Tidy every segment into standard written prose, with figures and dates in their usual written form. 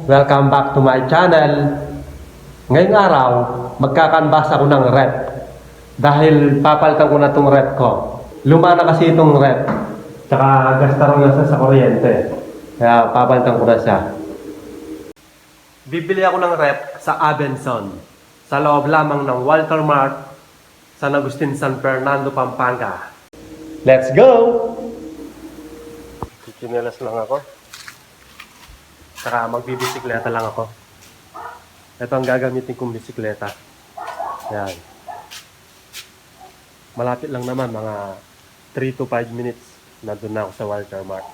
Welcome back to my channel. Ngayong araw, magkakanbas ako ng rep. Dahil papalitan ko na itong rep ko. Luma na kasi itong rep. Tsaka gasta rin sa kuryente. Kaya papalitan ko na siya. Bibili ako ng rep sa ABENSON. Sa loob lamang ng Waltermart San Agustin, San Fernando, Pampanga. Let's go! Chinelas lang ako. Saka magbibisikleta lang ako. Ito ang gagamitin kong bisikleta. Yan. Malapit lang naman, mga 3 to 5 minutes na doon na ako sa Waltermart.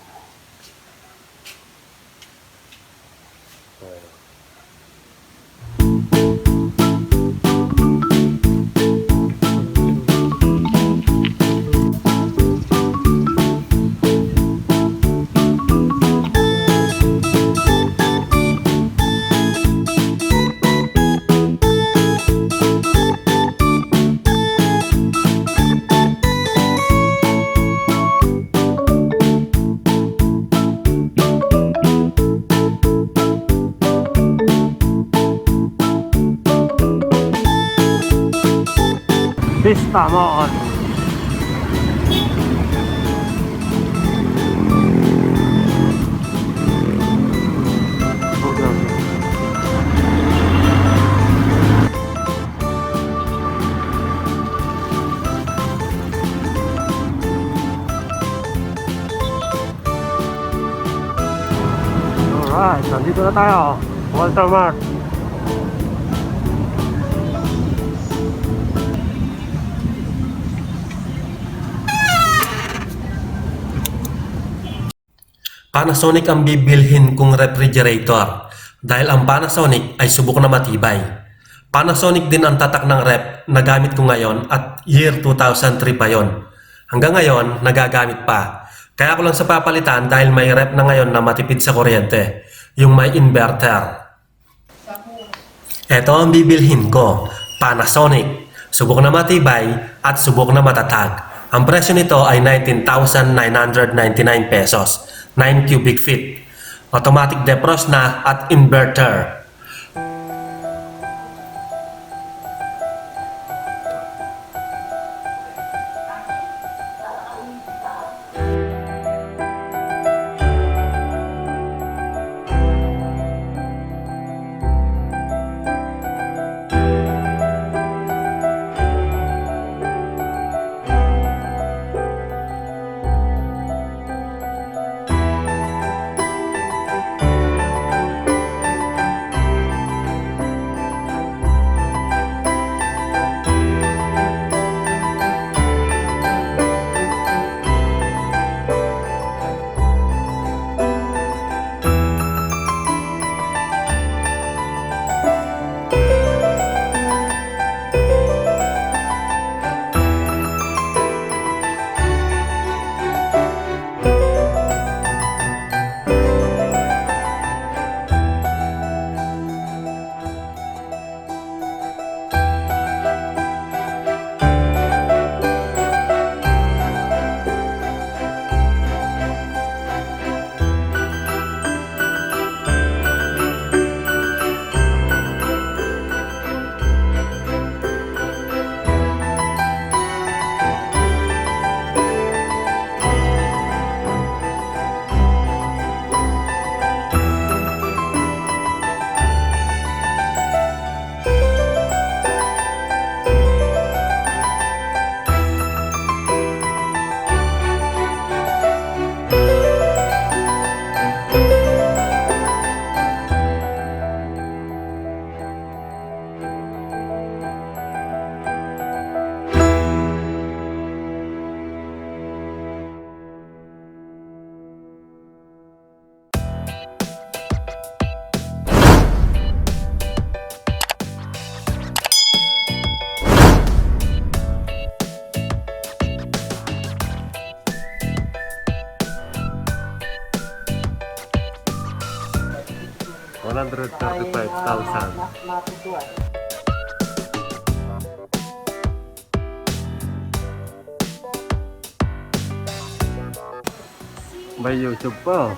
Pista mo on. Alright, nandito na tayo. Waltermart. Panasonic ang bibilhin kong refrigerator dahil ang Panasonic ay subok na matibay. Panasonic din ang tatak ng rep na gamit ko ngayon at year 2003 pa yon. Hanggang ngayon, nagagamit pa. Kaya ko lang sa papalitan dahil may rep na ngayon na matipid sa kuryente, yung may inverter. Ito ang bibilhin ko, Panasonic, subok na matibay at subok na matatag. Ang presyo nito ay 19,999 pesos. 9 cubic feet. Automatic defrost na at inverter. $135,000. May YouTube pa.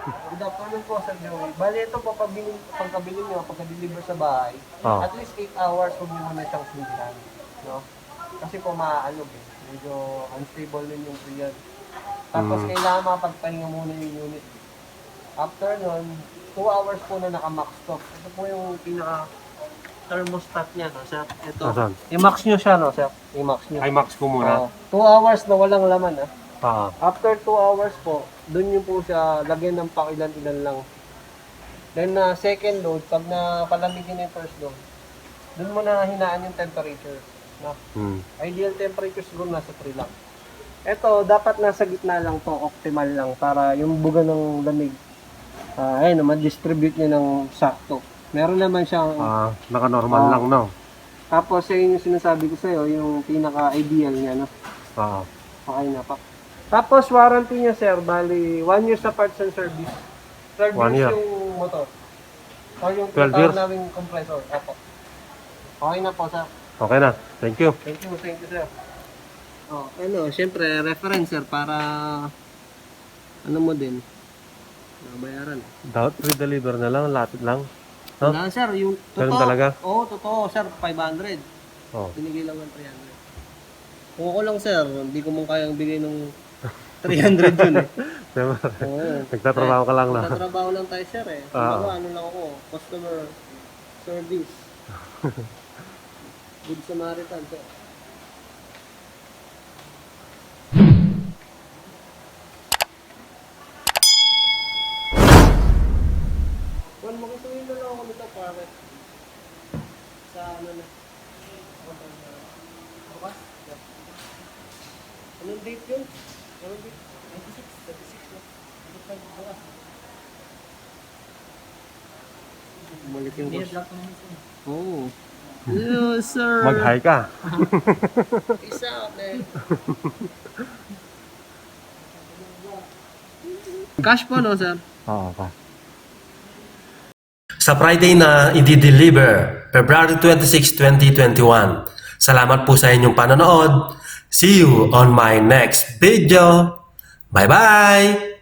Good afternoon po, Sir Joey. Bali, ito po, pagkabili nyo, pagka-deliver sa bahay, Oh. at least 8 hours huwag nyo muna siyang sindihan. No? Kasi po maaalog eh. Medyo unstable din yung freon. Tapos kailangan mapagpahinga muna yung unit. After nun, 2 hours po na naka-max stop. Ito po yung pinaka thermostat niya, no, sir? Ito. Asan? I-max nyo siya, no, sir? I-max nyo. max ko muna. 2 hours na walang laman, ah. Ah. After 2 hours po, doon nyo po siya lagyan ng pakilan-ilan lang. Then second load, pag napalamigin yung first load, doon mo na hinaan yung temperature. No? Ideal temperature siguro nasa 3 lang. Ito, dapat nasa gitna lang to, optimal lang, para yung buga ng lamig, ayun naman, distribute niya ng sakto. Meron naman siyang... Naka-normal lang, no? Tapos, yun yung sinasabi ko sa'yo, yung pinaka-ideal niya, no? Oo. Okay na pa. Tapos, warranty niya, sir, bali, 1 year sa parts and service. 12 1 years year. yung motor. O yung 12 years? naming compressor. Apo. Okay na po, sir. Okay na. Thank you. Thank you, sir. Oh, syempre, reference, sir, para ano mo din, nabayaran. Dapat pre-deliver na lang, lapit lang. No? Wala, sir, yung totoo. Ganun talaga? Oo, totoo, sir, 500. Oh. Binigay lang ng 300. Kung ako lang, sir, hindi ko mong kayang bigay ng 300 yun eh. Diba? Oo. Nagtatrabaho ka lang na. Nagtatrabaho lang tayo, sir eh. Ano lang ako, customer service. Good Samaritan, sir. Well, makisuhin na lang ako nito para sa ano na. Bukas? Anong date yun? Anong date? 96 na. Bukas. Bumalik yung boss. Oo. Yes, sir. Mag-hi ka. Peace out, man. Cash po, no, sir? Oo pa. Sa Friday na i-deliver, February 26, 2021. Salamat po sa inyong panonood. See you on my next video. Bye-bye!